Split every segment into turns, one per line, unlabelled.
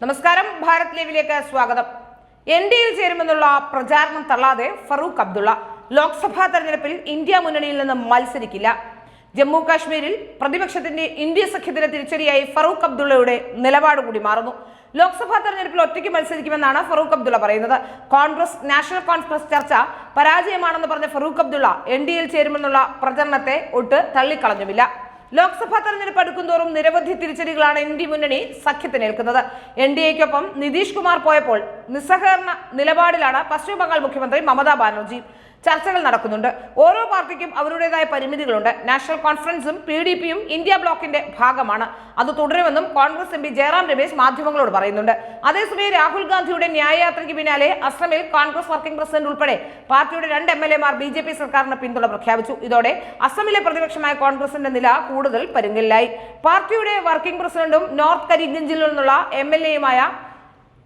നമസ്കാരം, ഭാരത് ലൈവിലേക്ക് സ്വാഗതം. എൻഡിഎയിൽ ചേരുമെന്നുള്ള പ്രചാരണം തള്ളാതെ ഫറൂഖ് അബ്ദുള്ള ലോക്സഭാ തെരഞ്ഞെടുപ്പിൽ ഇന്ത്യ മുന്നണിയിൽ നിന്ന് മത്സരിക്കില്ല. ജമ്മു കാശ്മീരിൽ പ്രതിപക്ഷത്തിന്റെ ഇന്ത്യ സഖ്യത്തിന് തിരിച്ചടിയായി ഫറൂഖ് അബ്ദുള്ളയുടെ നിലപാട് കൂടി മാറുന്നു. ലോക്സഭാ തെരഞ്ഞെടുപ്പിൽ ഒറ്റയ്ക്ക് മത്സരിക്കുമെന്നാണ് ഫറൂഖ് അബ്ദുള്ള പറയുന്നത്. കോൺഗ്രസ് നാഷണൽ കോൺഫറൻസ് ചർച്ച പരാജയമാണെന്ന് പറഞ്ഞ ഫറൂഖ് അബ്ദുള്ള എൻഡിഎയിൽ ചേരുമെന്നുള്ള പ്രചരണത്തെ ഒട്ട് തള്ളിക്കളഞ്ഞുമില്ല. ലോക്സഭാ തെരഞ്ഞെടുപ്പ് അടുക്കുന്തോറും നിരവധി തിരിച്ചടികളാണ് ഇന്ത്യ മുന്നണി സഖ്യത്തിനേൽക്കുന്നത്. എൻഡിഎക്കൊപ്പം നിതീഷ് കുമാർ പോയപ്പോൾ നിസ്സഹകരണ നിലപാടിലാണ് പശ്ചിമ ബംഗാൾ മുഖ്യമന്ത്രി മമതാ ബാനർജി. ചർച്ചകൾ നടക്കുന്നുണ്ട്. ഓരോ പാർട്ടിക്കും അവരുടേതായ പരിമിതികളുണ്ട്. നാഷണൽ കോൺഫറൻസും PDPയും ഇന്ത്യ ബ്ലോക്കിന്റെ ഭാഗമാണ്. അത് തുടരുമെന്നും കോൺഗ്രസ് MP ജയറാം രമേശ് മാധ്യമങ്ങളോട് പറയുന്നുണ്ട്. അതേസമയം രാഹുൽ ഗാന്ധിയുടെ ന്യായയാത്രയ്ക്ക് പിന്നാലെ അസമിൽ കോൺഗ്രസ് വർക്കിംഗ് പ്രസിഡന്റ് ഉൾപ്പെടെ പാർട്ടിയുടെ 2 MLA മാർ BJP സർക്കാരിന് പിന്തുണ പ്രഖ്യാപിച്ചു. ഇതോടെ അസമിലെ പ്രതിപക്ഷമായ കോൺഗ്രസിന്റെ നില കൂടുതൽ പരുങ്ങലിലായി. പാർട്ടിയുടെ വർക്കിംഗ് പ്രസിഡന്റും നോർത്ത് കരിഗഞ്ചിൽ നിന്നുള്ള MLAയുമായ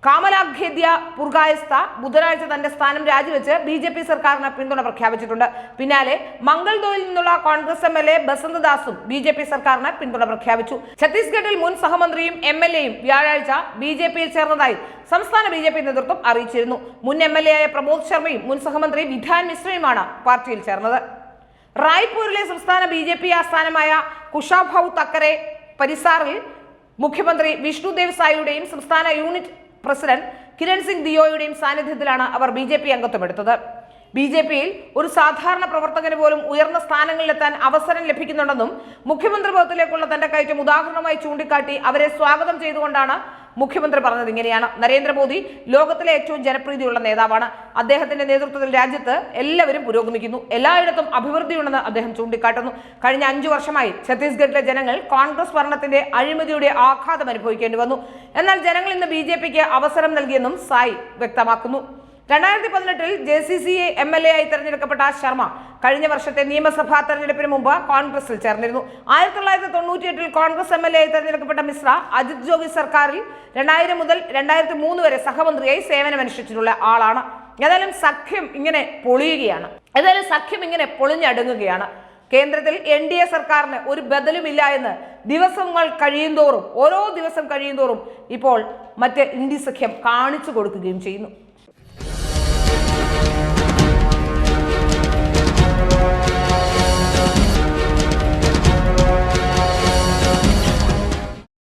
കാമലാഖേദ്യ പുർഗായസ്ത ബുധനാഴ്ച തന്റെ സ്ഥാനം രാജിവെച്ച് BJP സർക്കാരിന് പിന്തുണ പ്രഖ്യാപിച്ചിട്ടുണ്ട്. പിന്നാലെ മംഗൾദോയിൽ നിന്നുള്ള കോൺഗ്രസ് MLA ബസന്ത് ദാസും BJP സർക്കാരിന് പിന്തുണ പ്രഖ്യാപിച്ചു. ഛത്തീസ്ഗഡിൽ മുൻ സഹമന്ത്രിയും MLAയും വ്യാഴാഴ്ച BJPയിൽ ചേർന്നതായി സംസ്ഥാന BJP നേതൃത്വം അറിയിച്ചിരുന്നു. മുൻ MLA ആയ പ്രമോദ് ശർമ്മയും മുൻ സഹമന്ത്രി വിധാൻ മിശ്രയുമാണ് പാർട്ടിയിൽ ചേർന്നത്. റായ്പൂരിലെ സംസ്ഥാന BJP ആസ്ഥാനമായ കുഷാഭൌ തക്കരെ പരിസാറിൽ മുഖ്യമന്ത്രി വിഷ്ണുദേവ് സായിയുടെയും സംസ്ഥാന യൂണിറ്റ് പ്രസിഡന്റ് കിരൺ സിംഗ് ദിയോയുടെയും സാന്നിധ്യത്തിലാണ് അവർ BJP അംഗത്വമെടുത്തത്. BJPയിൽ ഒരു സാധാരണ പ്രവർത്തകന് പോലും ഉയർന്ന സ്ഥാനങ്ങളിലെത്താൻ അവസരം ലഭിക്കുന്നുണ്ടെന്നും മുഖ്യമന്ത്രി പദത്തിലേക്കുള്ള തന്റെ കയറ്റം ഉദാഹരണമായി ചൂണ്ടിക്കാട്ടി അവരെ സ്വാഗതം ചെയ്തുകൊണ്ടാണ് മുഖ്യമന്ത്രി പറഞ്ഞത്. ഇങ്ങനെയാണ്: നരേന്ദ്രമോദി ലോകത്തിലെ ഏറ്റവും ജനപ്രീതിയുള്ള നേതാവാണ്. അദ്ദേഹത്തിന്റെ നേതൃത്വത്തിൽ രാജ്യത്ത് എല്ലാവരും പുരോഗമിക്കുന്നു. എല്ലായിടത്തും അഭിവൃദ്ധിയുണ്ടെന്ന് അദ്ദേഹം ചൂണ്ടിക്കാട്ടുന്നു. കഴിഞ്ഞ 5 വർഷമായി ഛത്തീസ്ഗഡിലെ ജനങ്ങൾ കോൺഗ്രസ് ഭരണത്തിന്റെ അഴിമതിയുടെ ആഘാതം അനുഭവിക്കേണ്ടി വന്നു. എന്നാൽ ജനങ്ങൾ ഇന്ന് BJPക്ക് അവസരം നൽകിയെന്നും സായി വ്യക്തമാക്കുന്നു. 2018-ൽ JCCA MLA ആയി തെരഞ്ഞെടുക്കപ്പെട്ട ശർമ്മ കഴിഞ്ഞ വർഷത്തെ നിയമസഭാ തെരഞ്ഞെടുപ്പിന് മുമ്പ് കോൺഗ്രസിൽ ചേർന്നിരുന്നു. 1998-ൽ കോൺഗ്രസ് MLA ആയി തെരഞ്ഞെടുക്കപ്പെട്ട മിശ്ര അജിത് ജോഗി സർക്കാരിൽ 2000 മുതൽ 2003 വരെ സഹമന്ത്രിയായി സേവനമനുഷ്ഠിച്ചിട്ടുള്ള ആളാണ്. ഏതായാലും സഖ്യം ഇങ്ങനെ പൊളിഞ്ഞടുങ്ങുകയാണ്. കേന്ദ്രത്തിൽ NDA സർക്കാരിന് ഒരു ബദലുമില്ല എന്ന് ഓരോ ദിവസം കഴിയുന്തോറും ഇപ്പോൾ മറ്റ് ഇന്ത്യ സഖ്യം കാണിച്ചു കൊടുക്കുകയും ചെയ്യുന്നു.